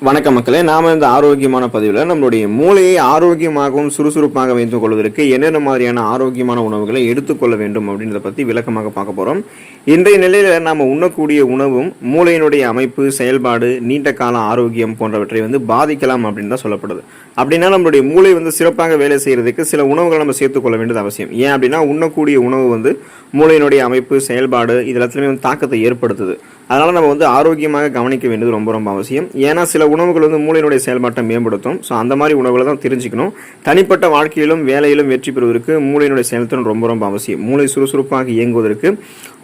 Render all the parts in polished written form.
வணக்கம் மக்களே, நாம இந்த ஆரோக்கியமான பதிவில் நம்மளுடைய மூளையை ஆரோக்கியமாகவும் சுறுசுறுப்பாக வைத்துக் கொள்வதற்கு என்னென்ன மாதிரியான ஆரோக்கியமான உணவுகளை எடுத்துக்கொள்ள வேண்டும் அப்படின்றத பற்றி விளக்கமாக பார்க்க போகிறோம். இன்றைய நிலையில் நாம் உண்ணக்கூடிய உணவும் மூளையினுடைய அமைப்பு, செயல்பாடு, நீண்ட கால ஆரோக்கியம் போன்றவற்றை பாதிக்கலாம் அப்படின்னு தான் சொல்லப்படுது. அப்படின்னா நம்மளுடைய மூளை சிறப்பாக வேலை செய்யறதுக்கு சில உணவுகளை நம்ம சேர்த்துக்கொள்ள வேண்டியது அவசியம். ஏன் அப்படின்னா உண்ணக்கூடிய உணவு மூளையினுடைய அமைப்பு, செயல்பாடு இது எல்லாத்துலேயுமே தாக்கத்தை ஏற்படுத்துது. அதனால் நம்ம ஆரோக்கியமாக கவனிக்க வேண்டியது ரொம்ப ரொம்ப அவசியம். ஏன்னா சில உணவுகள் மூளையினுடைய செயல்பாட்டை மேம்படுத்தும். ஸோ அந்த மாதிரி உணவுகளை தான் தெரிஞ்சுக்கணும். தனிப்பட்ட வாழ்க்கையிலும் வேலையிலும் வெற்றி பெறுவதற்கு மூளையினுடைய செயல்திறன் ரொம்ப ரொம்ப அவசியம். மூளை சுறுசுறுப்பாக இயங்குவதற்கு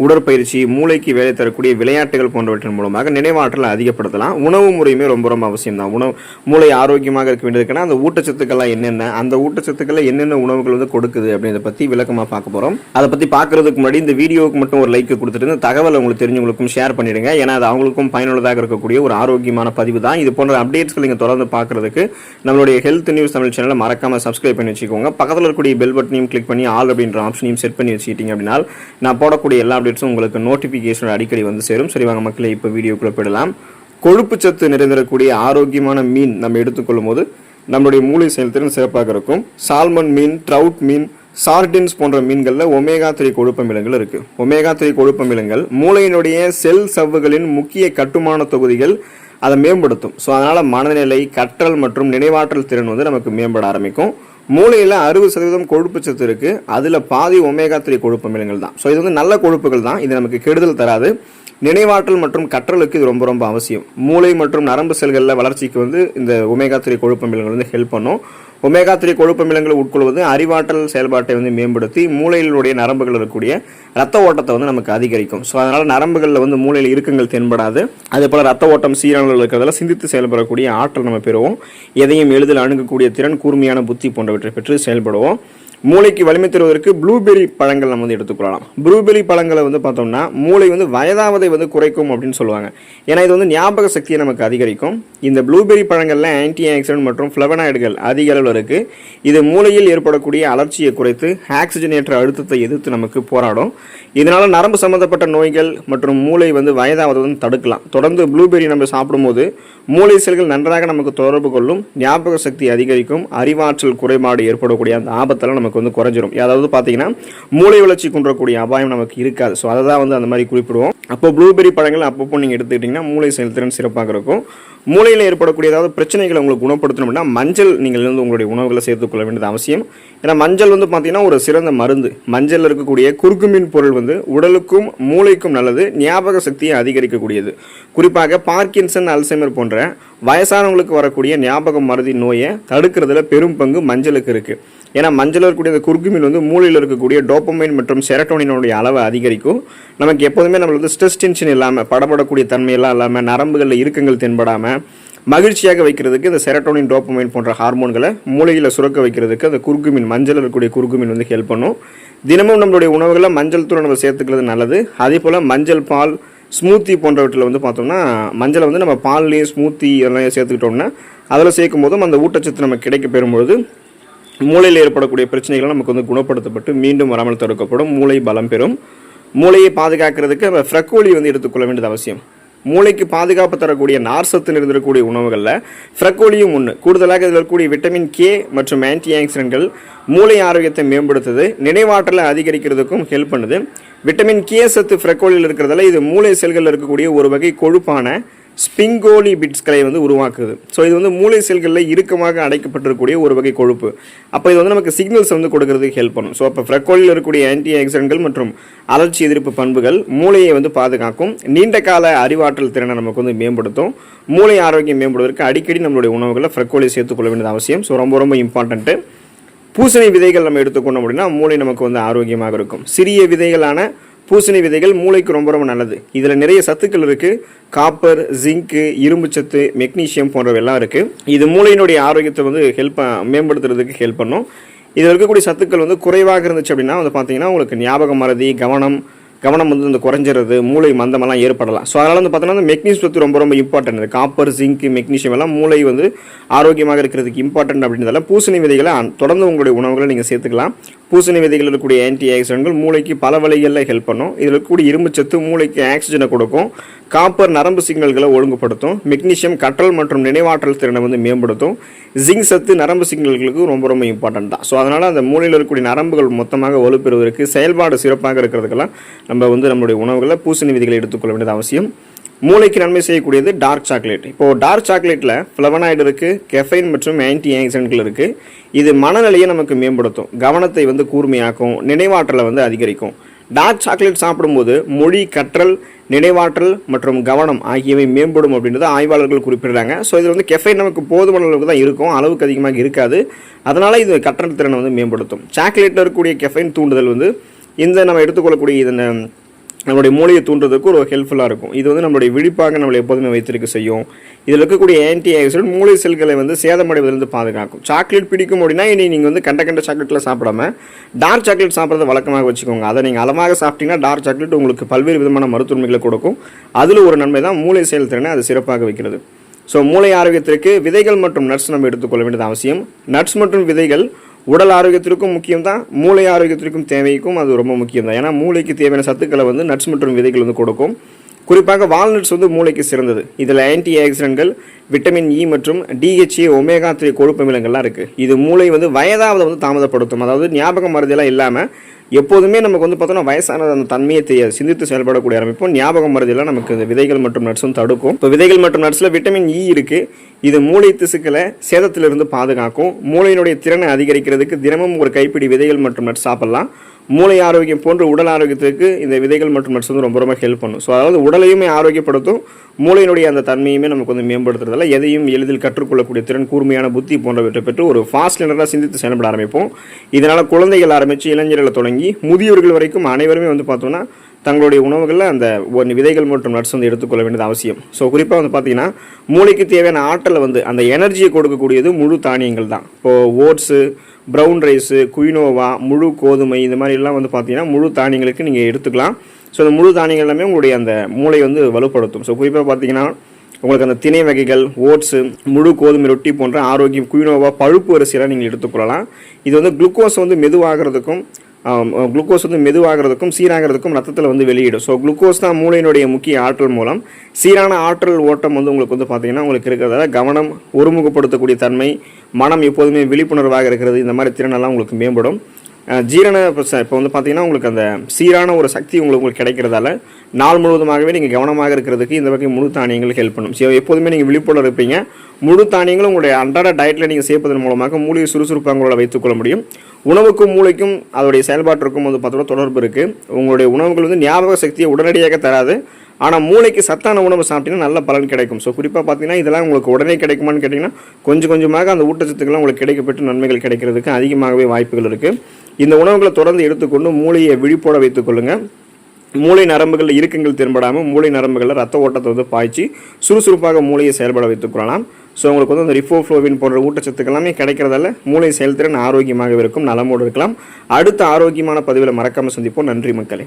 உடற்பயிற்சி, மூளைக்கு வேலை தரக்கூடிய விளையாட்டுகள் போன்றவற்றின் மூலமாக நினைவாற்றலை அதிகப்படுத்தலாம். உணவு முறையுமே ரொம்ப ரொம்ப அவசியம் தான். மூளை ஆரோக்கியமாக இருக்க வேண்டியதுக்குன்னா அந்த ஊட்டச்சத்துக்கள்லாம் என்னென்ன, அந்த ஊட்டச்சத்துக்களை என்னென்ன உணவுகள் கொடுக்குது அப்படின்றத பற்றி விளக்கமாக பார்க்க போகிறோம். அதை பற்றி பார்க்கறதுக்கு முன்னாடி இந்த வீடியோவுக்கு மட்டும் ஒரு லைக் கொடுத்துட்டு இந்த தகவலை உங்களுக்கு தெரிஞ்சவங்களுக்கும் ஷேர் பண்ணிடுங்க. ஏன்னா அது அவங்களுக்கும் பயனுள்ளதாக இருக்கக்கூடிய ஒரு ஆரோக்கியமான பதிவு தான். இது போன்ற அப்டேட்ஸ்கள் நீங்கள் தொடர்ந்து பார்க்கறதுக்கு நம்மளுடைய ஹெல்த் நியூஸ் தமிழ் சேனலை மறக்காம சப்ஸ்கிரைப் பண்ணி வச்சுக்கோங்க. பக்கத்தில் இருக்கக்கூடிய பெல் பட்டனையும் கிளிக் பண்ணி ஆல் அப்படின்ற ஆப்ஷனையும் செட் பண்ணி வச்சுக்கிட்டீங்க அப்படின்னா நான் போடக்கூடிய எல்லா அப்டேட்ஸும் உங்களுக்கு நோட்டிஃபிகேஷன் அடிக்கடி சேரும். சரி வாங்க மக்களே, இப்போ வீடியோக்குள்ள போயிடலாம். கொழுப்பு சத்து நிறைந்திருக்கக்கூடிய ஆரோக்கியமான மீன் நம்ம எடுத்துக்கொள்ளும் போது நம்மளுடைய மூளை செயல்திறன் சிறப்பாக இருக்கும். சால்மன் மீன், ட்ரவுட் மீன், சார்டின்ஸ் போன்ற மீன்களில் ஒமேகா 3 கொழுப்பமிலங்கள் இருக்கு. ஒமேகா 3 கொழுப்பமிலங்கள் மூளையினுடைய செல் சவ்வுகளின் முக்கிய கட்டுமான தொகுதிகள், அதை மேம்படுத்தும். ஸோ அதனால மனநிலை, கற்றல் மற்றும் நினைவாற்றல் திறன் நமக்கு மேம்பட ஆரம்பிக்கும். மூளையில் 60% கொழுப்பு சத்து இருக்கு. அதில் பாதி ஒமேகா 3 கொழுப்பமிலங்கள் தான். ஸோ இது நல்ல கொழுப்புகள் தான். இது நமக்கு கெடுதல் தராது. நினைவாற்றல் மற்றும் கற்றலுக்கு இது ரொம்ப ரொம்ப அவசியம். மூளை மற்றும் நரம்பு செல்களில் வளர்ச்சிக்கு இந்த ஒமேகா 3 கொழுப்பமிலங்கள் ஹெல்ப் பண்ணும். ஒமேகா 3 கொழுப்பமிலங்களை உட்கொள்வது அறிவாற்றல் செயல்பாட்டை மேம்படுத்தி மூளையிலுடைய நரம்புகள் இருக்கக்கூடிய ரத்த ஓட்டத்தை நமக்கு அதிகரிக்கும். ஸோ அதனால நரம்புகளில் மூளையில் இறுக்கங்கள் தென்படாது. அதே போல ரத்த ஓட்டம் சீரானல் இருக்கிறதால சிந்தித்து செயல்படக்கூடிய ஆற்றல் நம்ம பெறுவோம். எதையும் எளிதில் அணுகக்கூடிய திறன், கூர்மையான புத்தி போன்றவற்றை பெற்று செயல்படுவோம். மூளைக்கு வலிமை தருவதற்கு ப்ளூபெரி பழங்கள் நம்ம எடுத்துக்கொள்ளலாம். ப்ளூபெரி பழங்களை பார்த்தோம்னா மூளை வயதாவதை குறைக்கும் அப்படின்னு சொல்லுவாங்க. ஏன்னா இது ஞாபக சக்தியை நமக்கு அதிகரிக்கும். இந்த ப்ளூபெரி பழங்கள்ல ஆன்டி ஆக்சிடென்ட் மற்றும் ஃப்ளவனாய்டுகள் அதிக அளவில் இருக்கு. இது மூளையில் ஏற்படக்கூடிய அலர்ச்சியை குறைத்து ஆக்சிஜனேற்ற அழுத்தத்தை எதிர்த்து நமக்கு போராடும். இதனால நரம்பு சம்பந்தப்பட்ட நோய்கள் மற்றும் மூளை வயதாவதை தடுக்கலாம். தொடர்ந்து ப்ளூபெரி நம்ம சாப்பிடும்போது மூளை செல்கள் நன்றாக நமக்கு தொடர்பு கொள்ளும், ஞாபக சக்தி அதிகரிக்கும், அறிவாற்றல் குறைபாடு ஏற்படக்கூடிய அந்த ஆபத்தெல்லாம் நமக்கு குறைஞ்சிரும். அதாவது பார்த்தீங்கன்னா மூளை வளர்ச்சி குன்றக்கூடிய அபாயம் நமக்கு இருக்காது. ஸோ அதை தான் அந்த மாதிரி குறிப்பிடுவோம். அப்போ ப்ளூபெரி பழங்கள் அப்பப்போ நீங்கள் எடுத்துக்கிட்டிங்கன்னா மூளை செயல்திறன் சிறப்பாக இருக்கும். மூளையில் ஏற்படக்கூடிய ஏதாவது பிரச்சனைகளை உங்களுக்கு குணப்படுத்தணும் அப்படின்னா மஞ்சள் நீங்கள் உங்களுடைய உணவுகளை சேர்த்துக்கொள்ள வேண்டியது அவசியம். ஏன்னா மஞ்சள் பார்த்தீங்கன்னா ஒரு சிறந்த மருந்து. மஞ்சள் இருக்கக்கூடிய குறுக்குமின் பொருள் உடலுக்கும் மூளைக்கும் நல்லது, ஞாபக சக்தியை அதிகரிக்கக்கூடியது. குறிப்பாக பார்க்கின்சன், அல்சைமர் போன்ற வயசானவங்களுக்கு வரக்கூடிய ஞாபக மறதி நோயை தடுக்கிறதுல பெரும் பங்கு மஞ்சளுக்கு இருக்கு. ஏன்னா மஞ்சள் இருக்கக்கூடிய இந்த குறுக்குமின் மூளையில் இருக்கக்கூடிய டோபமைன் மற்றும் செரட்டோனினுடைய அளவை அதிகரிக்கும். நமக்கு எப்போதுமே நம்மளுக்கு ஸ்ட்ரெஸ் டென்ஷன் இல்லாமல், படப்படக்கூடிய தன்மையெல்லாம் இல்லாமல், நரம்புகளில் இறுக்கங்கள் தென்படாமல் மகிழ்ச்சியாக வைக்கிறதுக்கு இந்த செரட்டோனின், டோபமைன் போன்ற ஹார்மோன்களை மூளையில் சுரக்க வைக்கிறதுக்கு அந்த குறுக்குமின், மஞ்சள் இருக்கக்கூடிய குறுக்குமின் ஹெல்ப் பண்ணும். தினமும் நம்மளுடைய உணவுகளை மஞ்சள் தூள் நம்ம சேர்த்துக்கிறது நல்லது. அதே போல் மஞ்சள் பால், ஸ்மூத்தி போன்றவற்றில் பார்த்தோம்னா மஞ்சளை நம்ம பால்லேயும் ஸ்மூத்தி இதெல்லாம் சேர்த்துக்கிட்டோம்னா அதில் சேர்க்கும் போதும் அந்த ஊட்டச்சத்து நமக்கு கிடைக்க பெறும்பொழுது மூளையில் ஏற்படக்கூடிய பிரச்சனைகளை நமக்கு குணப்படுத்தப்பட்டு மீண்டும் வராமல் தடுக்கப்படும். மூளை பலம் பெறும். மூளையை பாதுகாக்கிறதுக்கு நம்ம ஃப்ரக்கோலி எடுத்துக்கொள்ள வேண்டியது அவசியம். மூளைக்கு பாதுகாப்பு தரக்கூடிய நார்சத்து நிறைந்திருக்கக்கூடிய உணவுகளில் ஃப்ரக்கோலியும் ஒன்று. கூடுதலாக இதில் இருக்கக்கூடிய விட்டமின் கே மற்றும் ஆன்டி ஆக்சிடென்ட்கள் மூளை ஆரோக்கியத்தை மேம்படுத்துது, நினைவாற்றலை அதிகரிக்கிறதுக்கும் ஹெல்ப் பண்ணுது. விட்டமின் கே சத்து ஃப்ரக்கோலியில் இருக்கிறதால இது மூளை செல்களில் இருக்கக்கூடிய ஒரு வகை கொழுப்பான ஸ்பிங்கோலி பிட்ஸ்களை உருவாக்குது. ஸோ இது மூளை செல்களில் இறுக்கமாக அடைக்கப்பட்டிருக்கக்கூடிய ஒரு வகை கொழுப்பு. அப்போ இது நமக்கு சிக்னல்ஸ் கொடுக்கறதுக்கு ஹெல்ப் பண்ணும். ஸோ அப்போ ஃப்ரக்கோலியில் இருக்கக்கூடிய ஆன்டி ஆக்சிடென்ட்கள் மற்றும் அலர்ச்சி எதிர்ப்பு பண்புகள் மூளையை பாதுகாக்கும். நீண்ட கால அறிவாற்றல் திறனை நமக்கு மேம்படுத்தும். மூளை ஆரோக்கியம் மேம்படுவதற்கு அடிக்கடி நம்மளுடைய உணவுகளில் ஃப்ரக்கோலி சேர்த்துக்கொள்ள வேண்டியது அவசியம். ஸோ ரொம்ப ரொம்ப இம்பார்ட்டன்ட்டு. பூசணி விதைகள் நம்ம எடுத்துக்கொண்டோம் அப்படின்னா மூளை நமக்கு ஆரோக்கியமாக இருக்கும். சிறிய விதைகளான பூசணி விதைகள் மூளைக்கு ரொம்ப ரொம்ப நல்லது. இதில் நிறைய சத்துக்கள் இருக்குது. காப்பர், ஜிங்கு, இரும்பு சத்து, மெக்னீஷியம் போன்றவெல்லாம் இருக்குது. இது மூளையினுடைய ஆரோக்கியத்தை மேம்படுத்துறதுக்கு ஹெல்ப் பண்ணும். இதில் இருக்கக்கூடிய சத்துக்கள் குறைவாக இருந்துச்சு அப்படின்னா பார்த்தீங்கன்னா உங்களுக்கு ஞாபக மறதி, கவனம் இந்த குறைஞ்சிறது, மூளை மந்தமெல்லாம் ஏற்படலாம். ஸோ அதனால் பார்த்தோன்னா மெக்னீஷியம் சத்து ரொம்ப ரொம்ப இம்பார்ட்டன்ட். காப்பர், ஜிங்க், மெக்னீஷியம் எல்லாம் மூளை ஆரோக்கியமாக இருக்கிறதுக்கு இம்பார்ட்டன்ட் அப்படின்றதால பூசணி விதைகளை தொடர்ந்து உங்களுடைய உணவுகளை நீங்கள் சேர்த்துக்கலாம். பூசணி விதைகள் இருக்கக்கூடிய ஆன்டி ஆக்சிடென்ட்கள் மூளைக்கு பல வழிகளில் ஹெல்ப் பண்ணும். இதில் இருக்கக்கூடிய இரும்புச்சத்து மூளைக்கு ஆக்சிஜனை கொடுக்கும். காப்பர் நரம்பு சிக்னல்களை ஒழுங்குபடுத்தும். மெக்னீசியம் கற்றல் மற்றும் நினைவாற்றல் திறனை வந்து மேம்படுத்தும். ஜிங்க் சத்து நரம்பு சிக்னல்களுக்கு ரொம்ப ரொம்ப இம்பார்ட்டன்ட் தான். ஸோ அதனால் அந்த மூளையில் இருக்கக்கூடிய நரம்புகள் மொத்தமாக வலுப்பெறுவதற்கு, செயல்பாடு சிறப்பாக இருக்கிறதுக்கெல்லாம் நம்ம வந்து நம்மளுடைய உணவுகளில் பூசணி விதைகளை எடுத்துக்கொள்ள வேண்டியது அவசியம். மூளைக்கு நன்மை செய்யக்கூடியது டார்க் சாக்லேட். இப்போது டார்க் சாக்லேட்டில் ஃப்ளவனாய்டு இருக்குது, கெஃபைன் மற்றும் ஆன்டி ஆக்சிடென்ட்கள் இருக்குது. இது மனநிலையை நமக்கு மேம்படுத்தும், கவனத்தை வந்து கூர்மையாக்கும், நினைவாற்றலை வந்து அதிகரிக்கும். டார்க் சாக்லேட் சாப்பிடும்போது மொழி கற்றல், நினைவாற்றல் மற்றும் கவனம் ஆகியவை மேம்படும் அப்படின்றத ஆய்வாளர்கள் குறிப்பிடுறாங்க. ஸோ இதில் வந்து கெஃபைன் நமக்கு போதுமான அளவுக்கு தான் இருக்கும், அளவுக்கு அதிகமாக இருக்காது. அதனால் இது கற்றல் திறனை வந்து மேம்படுத்தும். சாக்லேட்டில் இருக்கக்கூடிய கெஃபைன் தூண்டுதல் வந்து நம்ம எடுத்துக்கொள்ளக்கூடிய இதனை நம்மளுடைய மூளையை தூண்டுறதுக்கு ஒரு ஹெல்ப்ஃபுல்லாக இருக்கும். இது வந்து நம்மளுடைய விழிப்பாக நம்மளை எப்போதுமே வைத்திருக்க செய்யும். இதில் இருக்கக்கூடிய ஆன்டி ஆக்சிடென்ட் மூளை செல்களை வந்து சேதமடைவதிலிருந்து பாதுகாக்கும். சாக்லேட் பிடிக்கும் அப்படின்னா இனி நீங்கள் வந்து கண்ட சாக்லேட்டில் சாப்பிடாம டார்க் சாக்லேட் சாப்பிட்றத வழக்கமாக வச்சுக்கோங்க. அதை நீங்கள் அளவாக சாப்பிட்டீங்கன்னா டார்க் சாக்லேட் உங்களுக்கு பல்வேறு விதமான மருத்துவமைகளை கொடுக்கும். அதில் ஒரு நன்மை தான் மூளை செயல்திறனை அது சிறப்பாக வைக்கிறது. ஸோ மூளை ஆரோக்கியத்திற்கு விதைகள் மற்றும் நட்ஸ் நம்ம எடுத்துக்கொள்ள வேண்டியது அவசியம். நட்ஸ் மற்றும் விதைகள் உடல் ஆரோக்கியத்திற்கும் முக்கியம் தான், மூளை ஆரோக்கியத்திற்கும் தேவைக்கும் அது ரொம்ப முக்கியம் தான். ஏன்னா மூளைக்கு தேவையான சத்துக்களை வந்து நட்ஸ் மற்றும் விதைகள் வந்து கொடுக்கும். குறிப்பாக வால்நட்ஸ் வந்து மூளைக்கு சிறந்தது. இதில் ஆன்டி ஆக்சிடென்ட்கள், விட்டமின் இ மற்றும் DHA, ஒமேகா 3 கொழுப்பு அமிலங்கள்லாம் இருக்குது. இது மூளை வந்து வயதாவதை வந்து தாமதப்படுத்தும். அதாவது ஞாபக மருதியெல்லாம் இல்லாமல் எப்போதுமே நமக்கு வந்து பார்த்தோன்னா வயசான அந்த தன்மையை தெரியாது, சிந்தித்து செயல்படக்கூடிய ஆரம்பிப்போம். ஞாபக மருதியெல்லாம் நமக்கு இந்த விதைகள் மற்றும் நட்ஸும் தடுக்கும். இப்போ விதைகள் மற்றும் நட்ஸில் விட்டமின் இ இருக்குது. இது மூளை திசுக்களை சேதத்திலிருந்து பாதுகாக்கும். மூளையினுடைய திறனை அதிகரிக்கிறதுக்கு தினமும் ஒரு கைப்பிடி விதைகள் மற்றும் நட்ஸ் சாப்பிடலாம். மூளை ஆரோக்கியம் போன்ற உடல் ஆரோக்கியத்திற்கு இந்த விதைகள் மற்றும் நட்ஸ் வந்து ரொம்ப ரொம்ப ஹெல்ப் பண்ணும். ஸோ அதாவது உடலையுமே ஆரோக்கியப்படுத்தும், மூளையினுடைய அந்த தன்மையுமே நமக்கு வந்து மேம்படுத்துறதால எதையும் எளிதில் கற்றுக்கொள்ளக்கூடிய திறன், கூர்மையான புத்தி போன்றவற்றை பெற்று ஒரு ஃபாஸ்ட் லேர்னராக சிந்தித்து செயல்பட ஆரம்பிப்போம். இதனால் குழந்தைகள் ஆரம்பித்து இளைஞர்களை தொடங்கி முதியோர்கள் வரைக்கும் அனைவருமே வந்து பார்த்தோம்னா தங்களுடைய உணவுகளில் அந்த விதைகள் மற்றும் நட்ஸ் வந்து எடுத்துக்கொள்ள வேண்டியது அவசியம். ஸோ குறிப்பாக வந்து பார்த்தீங்கன்னா மூளைக்கு தேவையான ஆற்றலை வந்து அந்த எனர்ஜியை கொடுக்கக்கூடியது முழு தானியங்கள் தான். இப்போது ஓட்ஸு, ப்ரௌன் ரைஸு, குயினோவா, முழு கோதுமை, இந்த மாதிரிலாம் வந்து பார்த்தீங்கன்னா முழு தானியங்களுக்கு நீங்கள் எடுத்துக்கலாம். ஸோ அந்த முழு தானியங்கள் எல்லாமே உங்களுடைய அந்த மூளை வந்து வலுப்படுத்தும். ஸோ குறிப்பாக பார்த்தீங்கன்னா உங்களுக்கு அந்த திணை வகைகள், ஓட்ஸு, முழு கோதுமை ரொட்டி போன்ற ஆரோக்கியம், குயினோவா, பழுப்பு அரிசியெல்லாம் நீங்கள் எடுத்துக்கொள்ளலாம். இது வந்து குளுக்கோஸ் வந்து மெதுவாகிறதுக்கும் சீராகிறதுக்கும் ரத்தத்தில் வந்து வெளியிடும். ஸோ குளுக்கோஸ் தான் மூளையினுடைய முக்கிய ஆற்றல் மூலம். சீரான ஆற்றல் ஓட்டம் வந்து உங்களுக்கு வந்து பார்த்தீங்கன்னா உங்களுக்கு இருக்கிறதால கவனம், ஒருமுகப்படுத்தக்கூடிய தன்மை, மனம் எப்போதுமே விழிப்புணர்வாக இருக்கிறது, இந்த மாதிரி திறனெல்லாம் உங்களுக்கு மேம்படும். ஜீரண இப்போ வந்து பார்த்தீங்கன்னா உங்களுக்கு அந்த சீரான ஒரு சக்தி உங்களுக்கு கிடைக்கிறதால நாள் முழுவதுமாகவே நீங்கள் கவனமாக இருக்கிறதுக்கு இந்த வகை முழு தானியங்கள் ஹெல்ப் பண்ணும். ஸோ எப்போதுமே நீங்கள் விழிப்புணர்வு இருப்பீங்க. முழு தானியங்களும் உங்களுடைய அன்றாட டயட்டில் நீங்கள் சேர்ப்பதன் மூலமாக மூளையை சுறுசுறுப்பாக உங்களால் வைத்துக்கொள்ள முடியும். உணவுக்கும் மூளைக்கும் அதோடைய செயல்பாட்டிற்கும் வந்து பார்த்தோன்னா தொடர்பு இருக்குது. உங்களுடைய உணவுகள் வந்து ஞாபக சக்தியை உடனடியாக தராது, ஆனால் மூளைக்கு சத்தான உணவு சாப்பிட்டீங்கன்னா நல்ல பலன் கிடைக்கும். ஸோ குறிப்பாக பார்த்தீங்கன்னா இதெல்லாம் உங்களுக்கு உடனே கிடைக்குமான்னு கேட்டிங்கன்னா கொஞ்சம் கொஞ்சமாக அந்த ஊட்டச்சத்துக்கெல்லாம் உங்களுக்கு கிடைக்கப்பட்டு நன்மைகள் கிடைக்கிறதுக்கு அதிகமாகவே வாய்ப்புகள் இருக்குது. இந்த உணவுகளை தொடர்ந்து எடுத்துக்கொண்டு மூளையை விழிப்போட வைத்துக் கொள்ளுங்கள். மூளை நரம்புகளில் இறுக்கங்கள் தென்படாமல் மூளை நரம்புகளில் ரத்த ஓட்டத்தை வந்து பாய்ச்சி சுறுசுறுப்பாக மூளையை செயல்பட வைத்துக் கொள்ளலாம். ஸோ உங்களுக்கு வந்து அந்த ரிஃபோஃப்ளோவின் போன்ற ஊட்டச்சத்துக்கள் எல்லாமே கிடைக்கிறதால மூளை செயல்திறன் ஆரோக்கியமாக இருக்கும், நலமோடு இருக்கலாம். அடுத்த ஆரோக்கியமான பதிவில் மறக்காமல் சந்திப்போம். நன்றி மக்களே.